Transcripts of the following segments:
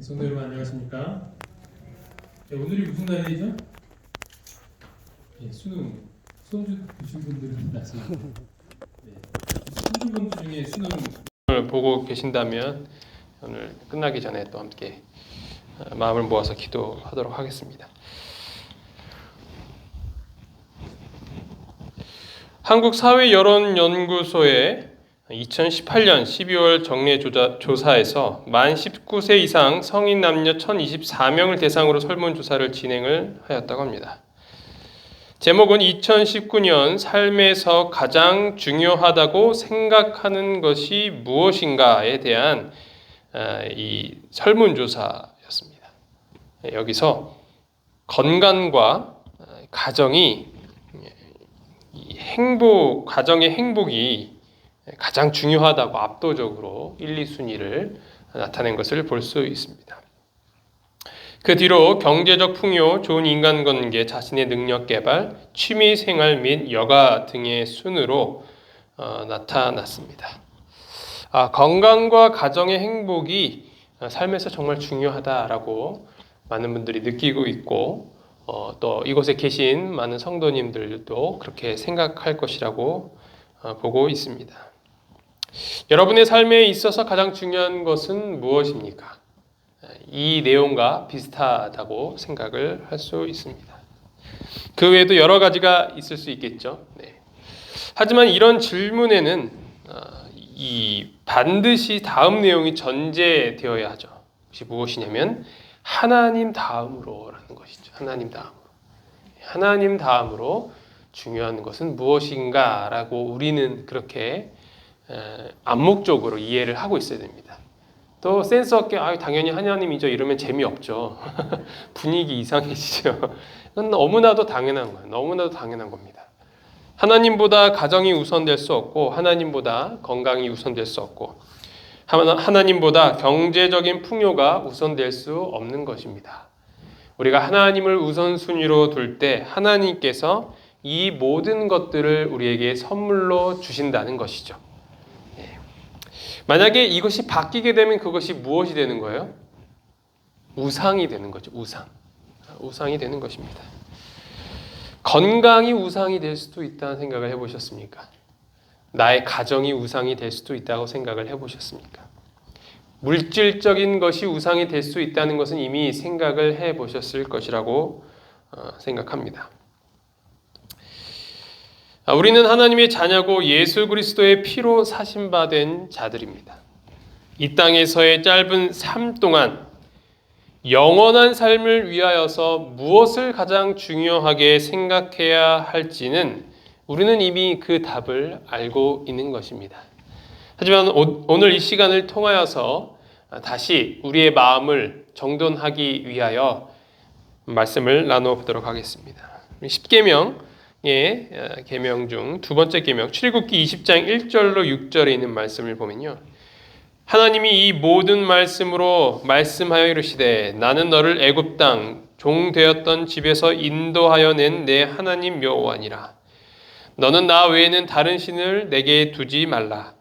성도 여러분 안녕하십니까? 네, 오늘이 무슨 날이죠? 네, 수능 수험주 보신 분들은 아시죠? 네, 수험주 분들 중에 수능을 보고 계신다면 오늘 끝나기 전에 또 함께 마음을 모아서 기도하도록 하겠습니다. 한국사회여론연구소의 2018년 12월 정례 조사에서 만 19세 이상 성인 남녀 1024명을 대상으로 설문조사를 진행을 하였다고 합니다. 제목은 2019년 삶에서 가장 중요하다고 생각하는 것이 무엇인가에 대한 이 설문조사였습니다. 여기서 건강과 가정이 가정의 행복이 가장 중요하다고 압도적으로 1, 2순위를 나타낸 것을 볼 수 있습니다. 그 뒤로 경제적 풍요, 좋은 인간관계, 자신의 능력 개발, 취미생활 및 여가 등의 순으로 나타났습니다. 건강과 가정의 행복이 삶에서 정말 중요하다라고 많은 분들이 느끼고 있고 또 이곳에 계신 많은 성도님들도 그렇게 생각할 것이라고 보고 있습니다. 여러분의 삶에 있어서 가장 중요한 것은 무엇입니까? 이 내용과 비슷하다고 생각을 할 수 있습니다. 그 외에도 여러 가지가 있을 수 있겠죠. 네. 하지만 이런 질문에는 반드시 다음 내용이 전제되어야 하죠. 그것이 무엇이냐면 하나님 다음으로라는 것이죠. 하나님 다음으로 중요한 것은 무엇인가라고 우리는 그렇게 암묵적으로 이해를 하고 있어야 됩니다. 또 센스 없게 당연히 하나님이죠 이러면 재미없죠. 분위기 이상해지죠. 그건 너무나도 당연한 거예요. 너무나도 당연한 겁니다. 하나님보다 가정이 우선될 수 없고 하나님보다 건강이 우선될 수 없고 하나님보다 경제적인 풍요가 우선될 수 없는 것입니다. 우리가 하나님을 우선순위로 둘 때 하나님께서 이 모든 것들을 우리에게 선물로 주신다는 것이죠. 만약에 이것이 바뀌게 되면 그것이 무엇이 되는 거예요? 우상이 되는 거죠. 우상이 되는 것입니다. 건강이 우상이 될 수도 있다는 생각을 해보셨습니까? 나의 가정이 우상이 될 수도 있다고 생각을 해보셨습니까? 물질적인 것이 우상이 될 수 있다는 것은 이미 생각을 해보셨을 것이라고 생각합니다. 우리는 하나님의 자녀고 예수 그리스도의 피로 사심받은 자들입니다. 이 땅에서의 짧은 삶 동안 영원한 삶을 위하여서 무엇을 가장 중요하게 생각해야 할지는 우리는 이미 그 답을 알고 있는 것입니다. 하지만 오늘 이 시간을 통하여서 다시 우리의 마음을 정돈하기 위하여 말씀을 나누어 보도록 하겠습니다. 10계명 계명 중 두 번째 계명 출애굽기 20장 1절로 6절에 있는 말씀을 보면요. 하나님이 이 모든 말씀으로 말씀하여 이르시되 나는 너를 애굽 땅 종 되었던 집에서 인도하여 낸 내 하나님 여호와니라. 너는 나 외에는 다른 신을 내게 두지 말라.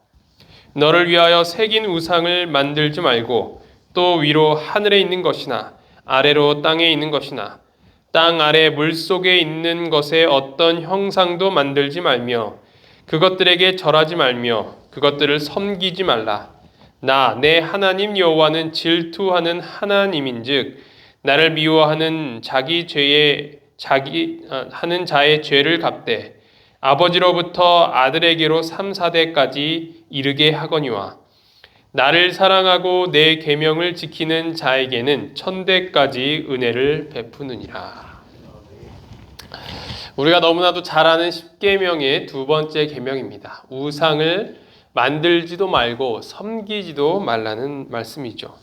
너를 위하여 새긴 우상을 만들지 말고 또 위로 하늘에 있는 것이나 아래로 땅에 있는 것이나 땅 아래 물속에 있는 것에 어떤 형상도 만들지 말며 그것들에게 절하지 말며 그것들을 섬기지 말라. 나 내 하나님 여호와는 질투하는 하나님인즉 나를 미워하는 하는 자의 죄를 갚되 아버지로부터 아들에게로 3, 4대까지 이르게 하거니와 나를 사랑하고 내 계명을 지키는 자에게는 1000대까지 은혜를 베푸느니라. 우리가 너무나도 잘 아는 10계명의 두 번째 계명입니다. 우상을 만들지도 말고 섬기지도 말라는 말씀이죠.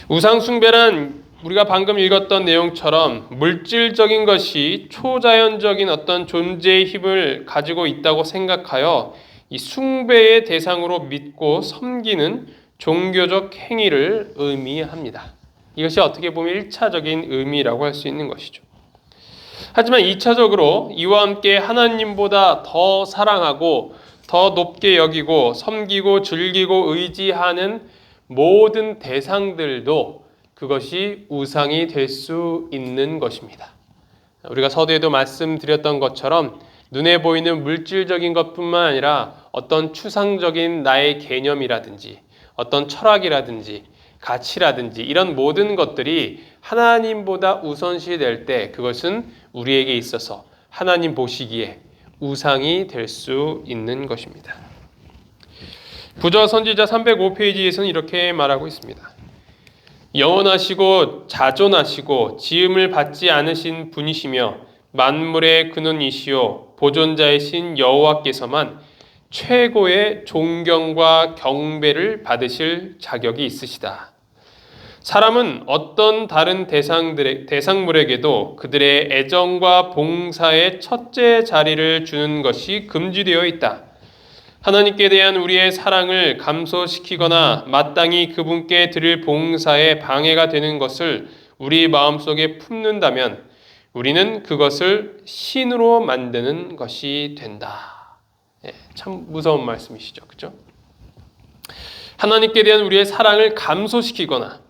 우상 숭배란 우리가 방금 읽었던 내용처럼 물질적인 것이 초자연적인 어떤 존재의 힘을 가지고 있다고 생각하여 이 숭배의 대상으로 믿고 섬기는 종교적 행위를 의미합니다. 이것이 어떻게 보면 1차적인 의미라고 할 수 있는 것이죠. 하지만 2차적으로 이와 함께 하나님보다 더 사랑하고 더 높게 여기고 섬기고 즐기고 의지하는 모든 대상들도 그것이 우상이 될 수 있는 것입니다. 우리가 서두에도 말씀드렸던 것처럼 눈에 보이는 물질적인 것뿐만 아니라 어떤 추상적인 나의 개념이라든지 어떤 철학이라든지 가치라든지 이런 모든 것들이 하나님보다 우선시 될 때 그것은 우리에게 있어서 하나님 보시기에 우상이 될 수 있는 것입니다. 부저 선지자 305페이지에서는 이렇게 말하고 있습니다. 영원하시고 자존하시고 지음을 받지 않으신 분이시며 만물의 근원이시요 보존자이신 여호와께서만 최고의 존경과 경배를 받으실 자격이 있으시다. 사람은 어떤 다른 대상물에게도 그들의 애정과 봉사의 첫째 자리를 주는 것이 금지되어 있다. 하나님께 대한 우리의 사랑을 감소시키거나 마땅히 그분께 드릴 봉사에 방해가 되는 것을 우리 마음속에 품는다면 우리는 그것을 신으로 만드는 것이 된다. 참 무서운 말씀이시죠. 그렇죠? 하나님께 대한 우리의 사랑을 감소시키거나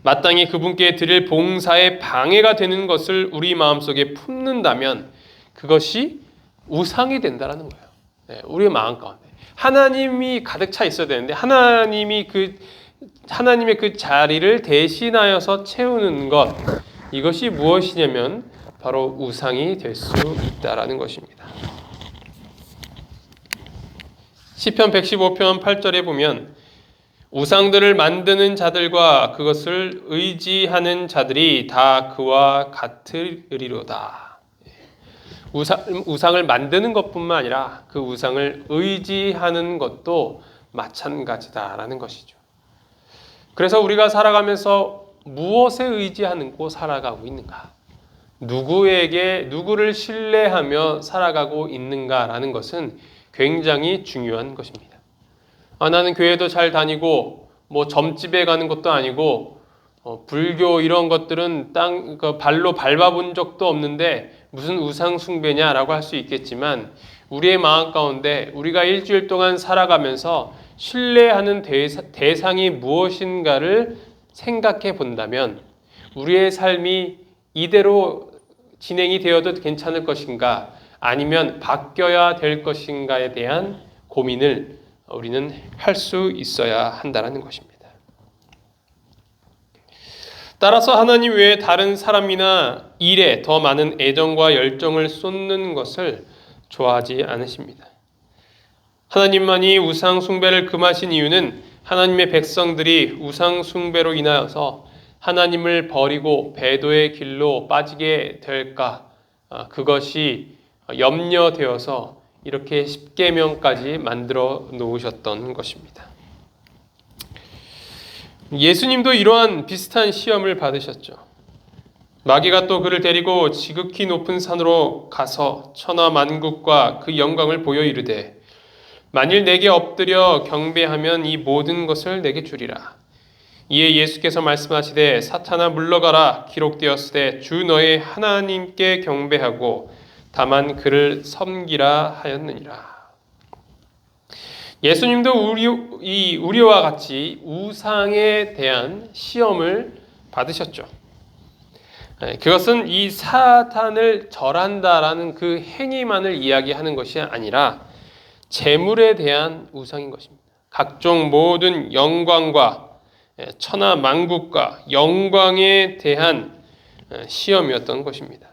마땅히 그분께 드릴 봉사에 방해가 되는 것을 우리 마음속에 품는다면 그것이 우상이 된다는 거예요. 우리의 마음 가운데. 하나님이 가득 차 있어야 되는데 하나님의 그 자리를 대신하여서 채우는 것, 이것이 무엇이냐면 바로 우상이 될 수 있다라는 것입니다. 시편 115편 8절에 보면 우상들을 만드는 자들과 그것을 의지하는 자들이 다 그와 같으리로다. 우상을 만드는 것뿐만 아니라 그 우상을 의지하는 것도 마찬가지다라는 것이죠. 그래서 우리가 살아가면서 무엇에 의지하고 살아가고 있는가? 누구를 신뢰하며 살아가고 있는가라는 것은 굉장히 중요한 것입니다. 나는 교회도 잘 다니고 점집에 가는 것도 아니고 불교 이런 것들은 발로 밟아본 적도 없는데 무슨 우상 숭배냐라고 할 수 있겠지만 우리의 마음 가운데 우리가 일주일 동안 살아가면서 신뢰하는 대상이 무엇인가를 생각해 본다면 우리의 삶이 이대로 진행이 되어도 괜찮을 것인가 아니면 바뀌어야 될 것인가에 대한 고민을 우리는 할 수 있어야 한다는 것입니다. 따라서 하나님 외에 다른 사람이나 일에 더 많은 애정과 열정을 쏟는 것을 좋아하지 않으십니다. 하나님만이 우상 숭배를 금하신 이유는 하나님의 백성들이 우상 숭배로 인하여서 하나님을 버리고 배도의 길로 빠지게 될까, 그것이 염려되어서 이렇게 십계명까지 만들어 놓으셨던 것입니다. 예수님도 이러한 비슷한 시험을 받으셨죠. 마귀가 또 그를 데리고 지극히 높은 산으로 가서 천하 만국과 그 영광을 보여 이르되 만일 내게 엎드려 경배하면 이 모든 것을 내게 주리라. 이에 예수께서 말씀하시되 사탄아 물러가라. 기록되었으되 주 너의 하나님께 경배하고 다만 그를 섬기라 하였느니라. 예수님도 우리와 같이 우상에 대한 시험을 받으셨죠. 그것은 이 사탄을 절한다라는 그 행위만을 이야기하는 것이 아니라 재물에 대한 우상인 것입니다. 각종 모든 영광과 천하 만국과 영광에 대한 시험이었던 것입니다.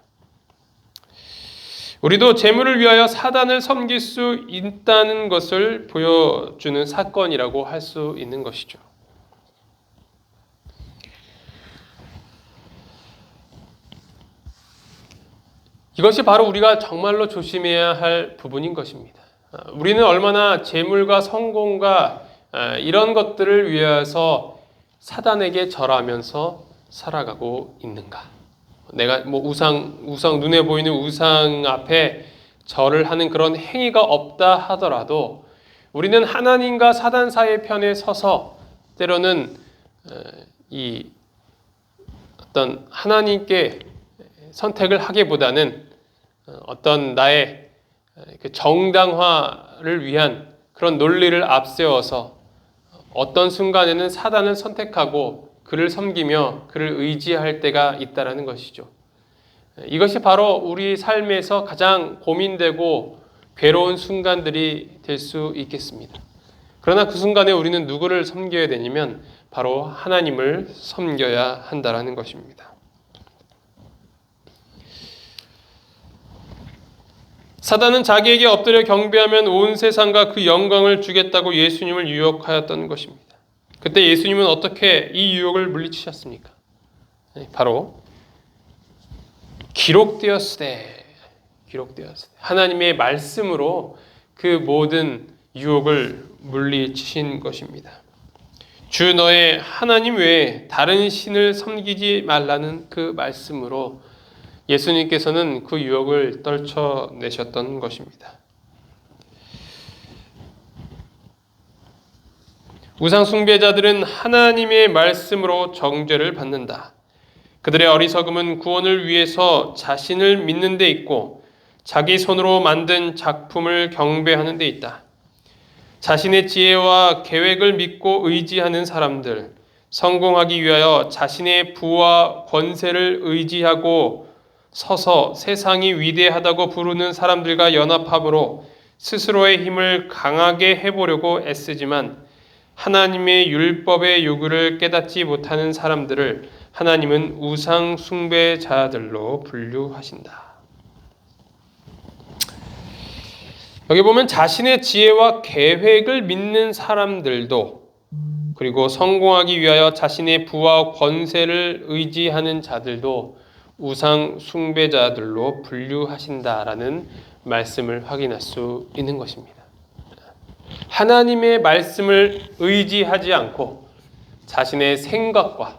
우리도 재물을 위하여 사단을 섬길 수 있다는 것을 보여주는 사건이라고 할 수 있는 것이죠. 이것이 바로 우리가 정말로 조심해야 할 부분인 것입니다. 우리는 얼마나 재물과 성공과 이런 것들을 위해서 사단에게 절하면서 살아가고 있는가? 내가 우상 눈에 보이는 우상 앞에 절을 하는 그런 행위가 없다 하더라도 우리는 하나님과 사단 사이의 편에 서서 때로는 이 어떤 하나님께 선택을 하기보다는 어떤 나의 그 정당화를 위한 그런 논리를 앞세워서 어떤 순간에는 사단을 선택하고 그를 섬기며 그를 의지할 때가 있다라는 것이죠. 이것이 바로 우리 삶에서 가장 고민되고 괴로운 순간들이 될 수 있겠습니다. 그러나 그 순간에 우리는 누구를 섬겨야 되냐면 바로 하나님을 섬겨야 한다라는 것입니다. 사단은 자기에게 엎드려 경배하면 온 세상과 그 영광을 주겠다고 예수님을 유혹하였던 것입니다. 그때 예수님은 어떻게 이 유혹을 물리치셨습니까? 바로 기록되었으되 하나님의 말씀으로 그 모든 유혹을 물리치신 것입니다. 주 너의 하나님 외에 다른 신을 섬기지 말라는 그 말씀으로 예수님께서는 그 유혹을 떨쳐내셨던 것입니다. 우상 숭배자들은 하나님의 말씀으로 정죄를 받는다. 그들의 어리석음은 구원을 위해서 자신을 믿는 데 있고 자기 손으로 만든 작품을 경배하는 데 있다. 자신의 지혜와 계획을 믿고 의지하는 사람들, 성공하기 위하여 자신의 부와 권세를 의지하고 서서 세상이 위대하다고 부르는 사람들과 연합함으로 스스로의 힘을 강하게 해보려고 애쓰지만 하나님의 율법의 요구를 깨닫지 못하는 사람들을 하나님은 우상 숭배자들로 분류하신다. 여기 보면 자신의 지혜와 계획을 믿는 사람들도 그리고 성공하기 위하여 자신의 부와 권세를 의지하는 자들도 우상 숭배자들로 분류하신다라는 말씀을 확인할 수 있는 것입니다. 하나님의 말씀을 의지하지 않고 자신의 생각과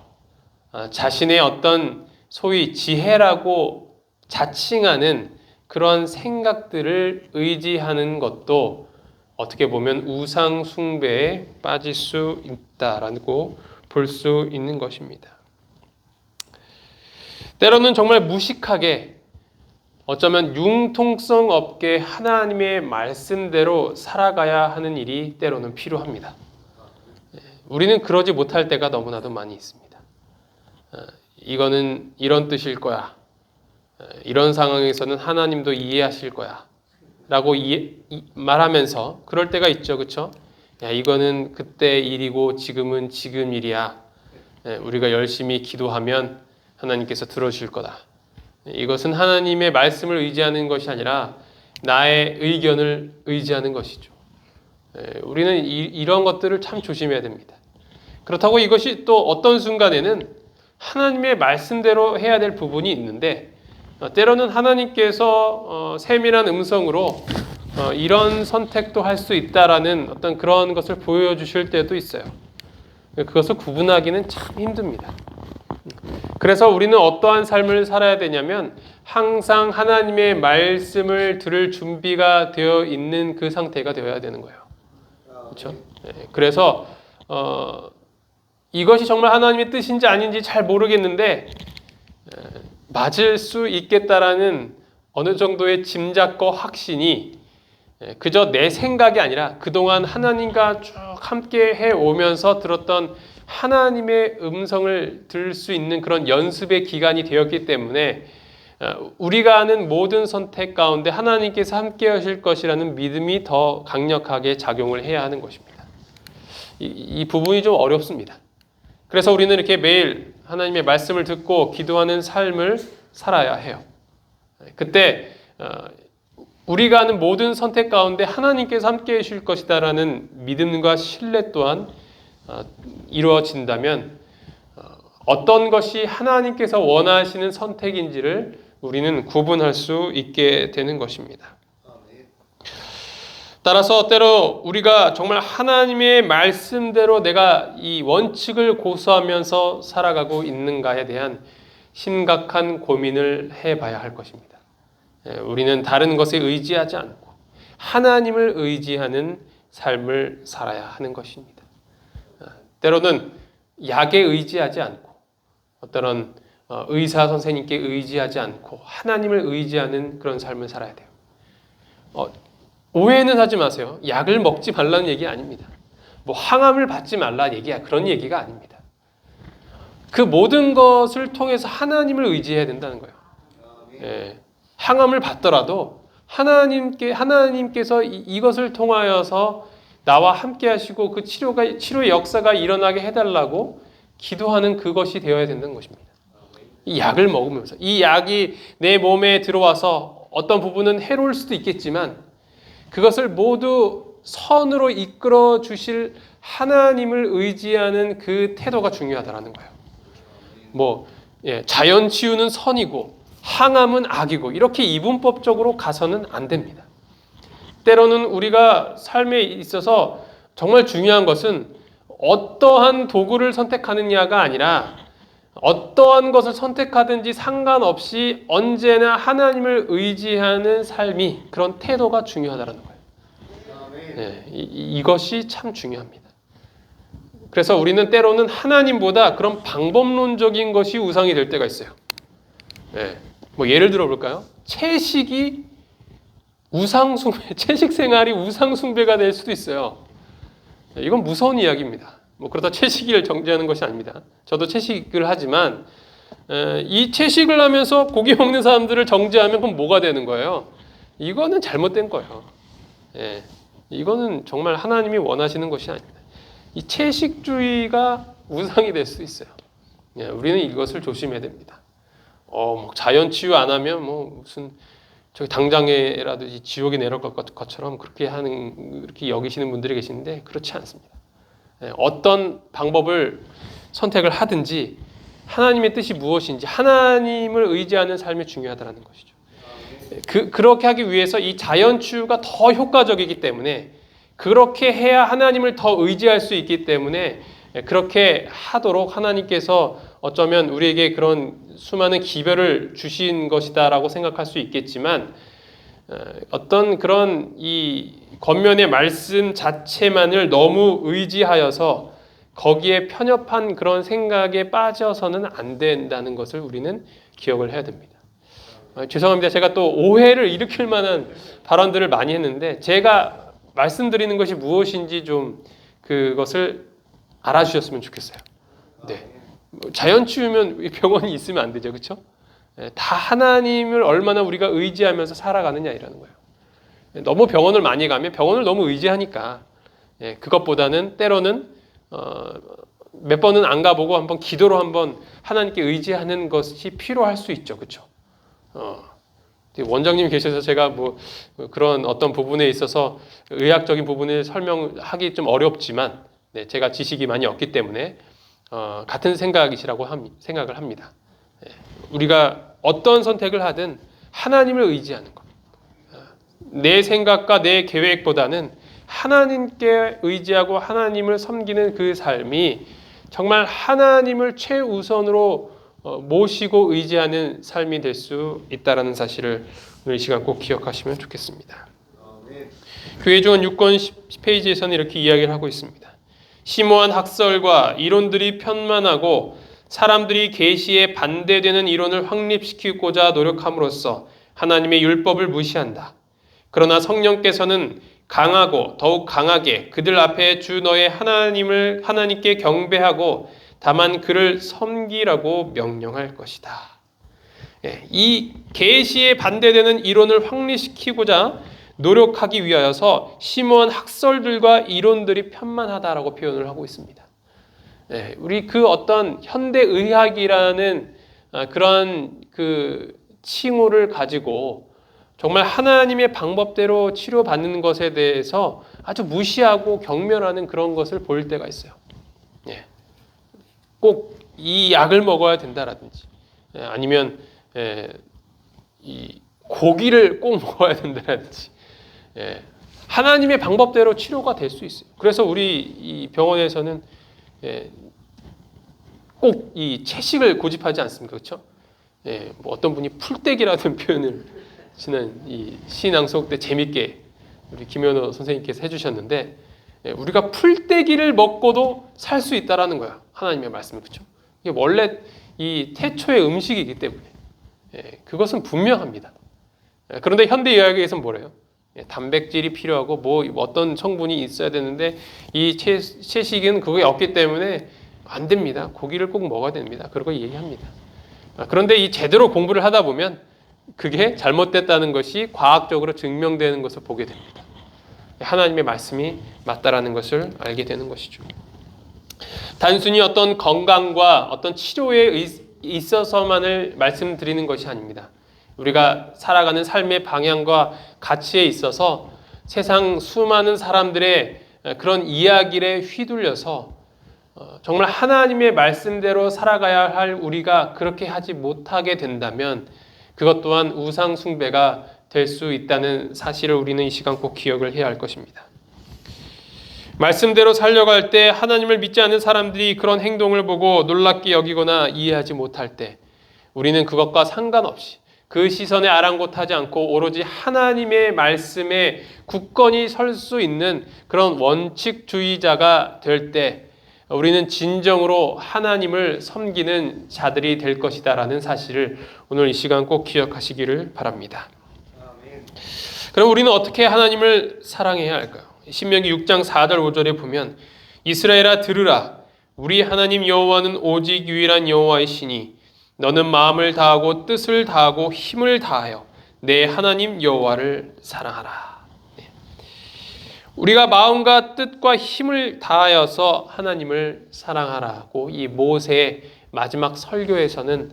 자신의 어떤 소위 지혜라고 자칭하는 그런 생각들을 의지하는 것도 어떻게 보면 우상 숭배에 빠질 수 있다라고 볼 수 있는 것입니다. 때로는 정말 무식하게 어쩌면 융통성 없게 하나님의 말씀대로 살아가야 하는 일이 때로는 필요합니다. 우리는 그러지 못할 때가 너무나도 많이 있습니다. 이거는 이런 뜻일 거야. 이런 상황에서는 하나님도 이해하실 거야. 라고 말하면서 그럴 때가 있죠. 그렇죠? 야, 이거는 그때 일이고 지금은 지금 일이야. 우리가 열심히 기도하면 하나님께서 들어주실 거다. 이것은 하나님의 말씀을 의지하는 것이 아니라 나의 의견을 의지하는 것이죠. 우리는 이런 것들을 참 조심해야 됩니다. 그렇다고 이것이 또 어떤 순간에는 하나님의 말씀대로 해야 될 부분이 있는데 때로는 하나님께서 세밀한 음성으로 이런 선택도 할 수 있다라는 어떤 그런 것을 보여주실 때도 있어요. 그것을 구분하기는 참 힘듭니다. 그래서 우리는 어떠한 삶을 살아야 되냐면 항상 하나님의 말씀을 들을 준비가 되어 있는 그 상태가 되어야 되는 거예요. 그렇죠? 그래서 이것이 정말 하나님의 뜻인지 아닌지 잘 모르겠는데 맞을 수 있겠다라는 어느 정도의 짐작과 확신이 그저 내 생각이 아니라 그동안 하나님과 쭉 함께 해오면서 들었던 하나님의 음성을 들을 수 있는 그런 연습의 기간이 되었기 때문에 우리가 하는 모든 선택 가운데 하나님께서 함께 하실 것이라는 믿음이 더 강력하게 작용을 해야 하는 것입니다. 이 부분이 좀 어렵습니다. 그래서 우리는 이렇게 매일 하나님의 말씀을 듣고 기도하는 삶을 살아야 해요. 그때 우리가 하는 모든 선택 가운데 하나님께서 함께 해주실 것이다라는 믿음과 신뢰 또한 이루어진다면 어떤 것이 하나님께서 원하시는 선택인지를 우리는 구분할 수 있게 되는 것입니다. 따라서 때로 우리가 정말 하나님의 말씀대로 내가 이 원칙을 고수하면서 살아가고 있는가에 대한 심각한 고민을 해봐야 할 것입니다. 우리는 다른 것에 의지하지 않고 하나님을 의지하는 삶을 살아야 하는 것입니다. 때로는 약에 의지하지 않고 어떤 의사 선생님께 의지하지 않고 하나님을 의지하는 그런 삶을 살아야 돼요. 오해는 하지 마세요. 약을 먹지 말라는 얘기 아닙니다. 뭐 항암을 받지 말라 얘기야. 그런 얘기가 아닙니다. 그 모든 것을 통해서 하나님을 의지해야 된다는 거예요. 예, 항암을 받더라도 하나님께서 이것을 통하여서 나와 함께 하시고 그 치료의 역사가 일어나게 해달라고 기도하는 그것이 되어야 된다는 것입니다. 이 약을 먹으면서 이 약이 내 몸에 들어와서 어떤 부분은 해로울 수도 있겠지만 그것을 모두 선으로 이끌어 주실 하나님을 의지하는 그 태도가 중요하다라는 거예요. 자연 치유는 선이고 항암은 악이고 이렇게 이분법적으로 가서는 안 됩니다. 때로는 우리가 삶에 있어서 정말 중요한 것은 어떠한 도구를 선택하느냐가 아니라 어떠한 것을 선택하든지 상관없이 언제나 하나님을 의지하는 삶이 그런 태도가 중요하다는 거예요. 네, 이것이 참 중요합니다. 그래서 우리는 때로는 하나님보다 그런 방법론적인 것이 우상이 될 때가 있어요. 네, 예를 들어 볼까요? 채식이 채식 생활이 우상숭배가 될 수도 있어요. 이건 무서운 이야기입니다. 그렇다 채식을 정죄하는 것이 아닙니다. 저도 채식을 하지만 이 채식을 하면서 고기 먹는 사람들을 정죄하면 그럼 뭐가 되는 거예요? 이거는 잘못된 거예요. 예, 이거는 정말 하나님이 원하시는 것이 아닙니다. 이 채식주의가 우상이 될 수 있어요. 예, 우리는 이것을 조심해야 됩니다. 자연 치유 안 하면 무슨 저기 당장에라도 지옥에 내려갈 것처럼 그렇게 여기시는 분들이 계시는데 그렇지 않습니다. 어떤 방법을 선택을 하든지 하나님의 뜻이 무엇인지 하나님을 의지하는 삶이 중요하다는 것이죠. 그렇게 하기 위해서 이 자연 치유가 더 효과적이기 때문에 그렇게 해야 하나님을 더 의지할 수 있기 때문에 그렇게 하도록 하나님께서 어쩌면 우리에게 그런 수많은 기별을 주신 것이다라고 생각할 수 있겠지만 어떤 그런 이 겉면의 말씀 자체만을 너무 의지하여서 거기에 편협한 그런 생각에 빠져서는 안 된다는 것을 우리는 기억을 해야 됩니다. 죄송합니다. 제가 또 오해를 일으킬 만한 발언들을 많이 했는데 제가 말씀드리는 것이 무엇인지 좀 그것을 알아주셨으면 좋겠어요. 네. 자연 치유면 병원이 있으면 안 되죠. 그렇죠? 다 하나님을 얼마나 우리가 의지하면서 살아가느냐 이라는 거예요. 너무 병원을 많이 가면 병원을 너무 의지하니까 그것보다는 때로는 몇 번은 안 가보고 한번 기도로 한번 하나님께 의지하는 것이 필요할 수 있죠. 그렇죠? 원장님이 계셔서 제가 그런 어떤 부분에 있어서 의학적인 부분을 설명하기 좀 어렵지만 제가 지식이 많이 없기 때문에 같은 생각이시라고 생각을 합니다. 우리가 어떤 선택을 하든 하나님을 의지하는 것. 내 생각과 내 계획보다는 하나님께 의지하고 하나님을 섬기는 그 삶이 정말 하나님을 최우선으로 모시고 의지하는 삶이 될 수 있다는 사실을 오늘 이 시간 꼭 기억하시면 좋겠습니다. 교회 중원 6권 10페이지에서는 이렇게 이야기를 하고 있습니다. 심오한 학설과 이론들이 편만하고 사람들이 계시에 반대되는 이론을 확립시키고자 노력함으로써 하나님의 율법을 무시한다. 그러나 성령께서는 강하고 더욱 강하게 그들 앞에 주 너의 하나님께 경배하고 다만 그를 섬기라고 명령할 것이다. 이 계시에 반대되는 이론을 확립시키고자 노력하기 위하여서 심오한 학설들과 이론들이 편만하다라고 표현을 하고 있습니다. 우리 그 어떤 현대의학이라는 그런 그 칭호를 가지고 정말 하나님의 방법대로 치료받는 것에 대해서 아주 무시하고 경멸하는 그런 것을 볼 때가 있어요. 꼭 이 약을 먹어야 된다라든지 아니면 이 고기를 꼭 먹어야 된다라든지 하나님의 방법대로 치료가 될 수 있어요. 그래서 우리 이 병원에서는 꼭 이 채식을 고집하지 않습니까? 그렇죠? 어떤 분이 풀떼기라는 표현을 지난 이 신앙송 때 재밌게 우리 김현호 선생님께서 해주셨는데 우리가 풀떼기를 먹고도 살 수 있다라는 거야. 하나님의 말씀을. 그렇죠? 이게 원래 이 태초의 음식이기 때문에 그것은 분명합니다. 그런데 현대의학에서는 뭐래요? 단백질이 필요하고 뭐 어떤 성분이 있어야 되는데 이 채식은 그게 없기 때문에 안 됩니다. 고기를 꼭 먹어야 됩니다. 그러고 얘기합니다. 그런데 이 제대로 공부를 하다 보면 그게 잘못됐다는 것이 과학적으로 증명되는 것을 보게 됩니다. 하나님의 말씀이 맞다라는 것을 알게 되는 것이죠. 단순히 어떤 건강과 어떤 치료에 있어서만을 말씀드리는 것이 아닙니다. 우리가 살아가는 삶의 방향과 가치에 있어서 세상 수많은 사람들의 그런 이야기에 휘둘려서 정말 하나님의 말씀대로 살아가야 할 우리가 그렇게 하지 못하게 된다면 그것 또한 우상 숭배가 될 수 있다는 사실을 우리는 이 시간 꼭 기억을 해야 할 것입니다. 말씀대로 살려갈 때 하나님을 믿지 않는 사람들이 그런 행동을 보고 놀랍게 여기거나 이해하지 못할 때 우리는 그것과 상관없이 그 시선에 아랑곳하지 않고 오로지 하나님의 말씀에 굳건히 설 수 있는 그런 원칙주의자가 될 때 우리는 진정으로 하나님을 섬기는 자들이 될 것이다라는 사실을 오늘 이 시간 꼭 기억하시기를 바랍니다. 그럼 우리는 어떻게 하나님을 사랑해야 할까요? 신명기 6장 4절 5절에 보면 이스라엘아 들으라 우리 하나님 여호와는 오직 유일한 여호와이시니 너는 마음을 다하고 뜻을 다하고 힘을 다하여 내 하나님 여호와를 사랑하라. 우리가 마음과 뜻과 힘을 다하여서 하나님을 사랑하라고 이 모세의 마지막 설교에서는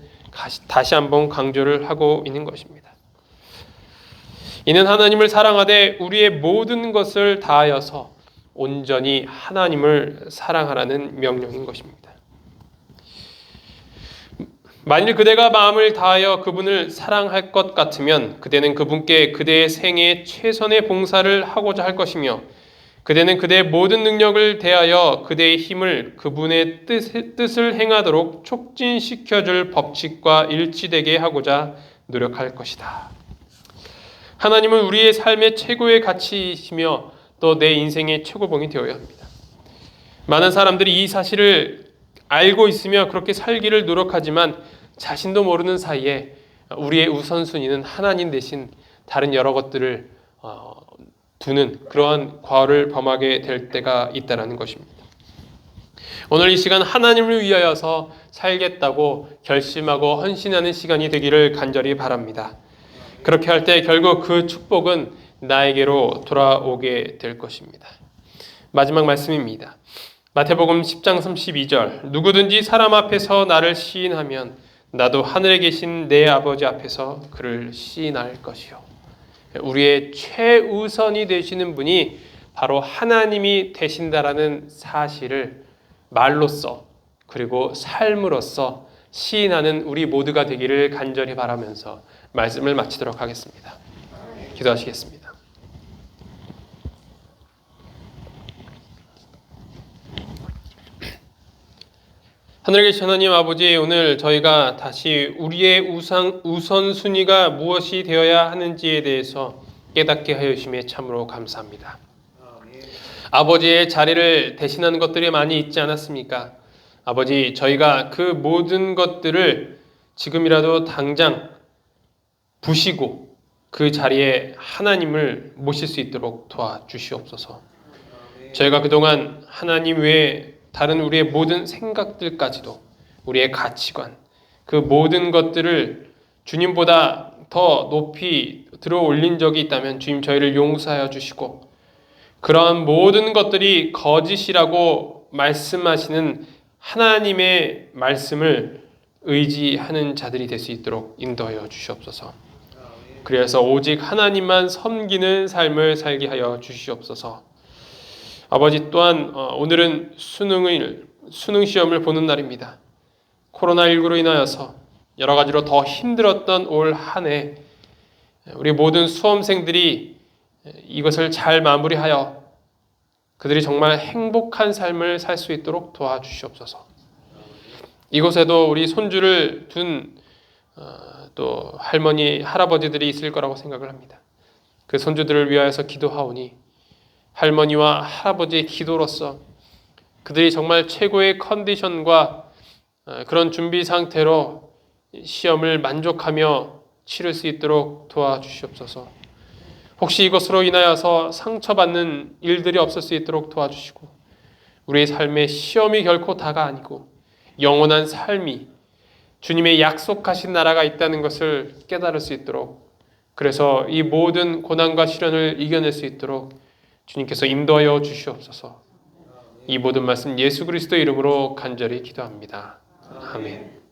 다시 한번 강조를 하고 있는 것입니다. 이는 하나님을 사랑하되 우리의 모든 것을 다하여서 온전히 하나님을 사랑하라는 명령인 것입니다. 만일 그대가 마음을 다하여 그분을 사랑할 것 같으면 그대는 그분께 그대의 생애 최선의 봉사를 하고자 할 것이며 그대는 그대의 모든 능력을 대하여 그대의 힘을 그분의 뜻을 행하도록 촉진시켜줄 법칙과 일치되게 하고자 노력할 것이다. 하나님은 우리의 삶의 최고의 가치이시며 또 내 인생의 최고봉이 되어야 합니다. 많은 사람들이 이 사실을 알고 있으며 그렇게 살기를 노력하지만 자신도 모르는 사이에 우리의 우선순위는 하나님 대신 다른 여러 것들을 두는 그러한 과오를 범하게 될 때가 있다는 것입니다. 오늘 이 시간 하나님을 위하여서 살겠다고 결심하고 헌신하는 시간이 되기를 간절히 바랍니다. 그렇게 할 때 결국 그 축복은 나에게로 돌아오게 될 것입니다. 마지막 말씀입니다. 마태복음 10장 32절 누구든지 사람 앞에서 나를 시인하면 나도 하늘에 계신 내 아버지 앞에서 그를 시인할 것이요. 우리의 최우선이 되시는 분이 바로 하나님이 되신다라는 사실을 말로써 그리고 삶으로써 시인하는 우리 모두가 되기를 간절히 바라면서 말씀을 마치도록 하겠습니다. 기도하시겠습니다. 하늘에 계신 하나님 아버지, 오늘 저희가 다시 우리의 우선순위가 무엇이 되어야 하는지에 대해서 깨닫게 하여 주심에 참으로 감사합니다. 아버지의 자리를 대신하는 것들이 많이 있지 않았습니까? 아버지, 저희가 그 모든 것들을 지금이라도 당장 부시고 그 자리에 하나님을 모실 수 있도록 도와주시옵소서. 저희가 그동안 하나님 외에 다른 우리의 모든 생각들까지도 우리의 가치관, 그 모든 것들을 주님보다 더 높이 들어 올린 적이 있다면 주님 저희를 용서하여 주시고 그러한 모든 것들이 거짓이라고 말씀하시는 하나님의 말씀을 의지하는 자들이 될 수 있도록 인도하여 주시옵소서. 그래서 오직 하나님만 섬기는 삶을 살게 하여 주시옵소서. 아버지 또한 오늘은 수능 시험을 보는 날입니다. 코로나19로 인하여서 여러 가지로 더 힘들었던 올 한 해 우리 모든 수험생들이 이것을 잘 마무리하여 그들이 정말 행복한 삶을 살 수 있도록 도와주시옵소서. 이곳에도 우리 손주를 둔 또 할머니, 할아버지들이 있을 거라고 생각을 합니다. 그 손주들을 위하여서 기도하오니 할머니와 할아버지의 기도로서 그들이 정말 최고의 컨디션과 그런 준비 상태로 시험을 만족하며 치를 수 있도록 도와주시옵소서. 혹시 이것으로 인하여서 상처받는 일들이 없을 수 있도록 도와주시고 우리의 삶에 시험이 결코 다가 아니고 영원한 삶이 주님의 약속하신 나라가 있다는 것을 깨달을 수 있도록, 그래서 이 모든 고난과 시련을 이겨낼 수 있도록 주님께서 인도하여 주시옵소서. 이 모든 말씀 예수 그리스도의 이름으로 간절히 기도합니다. 아멘.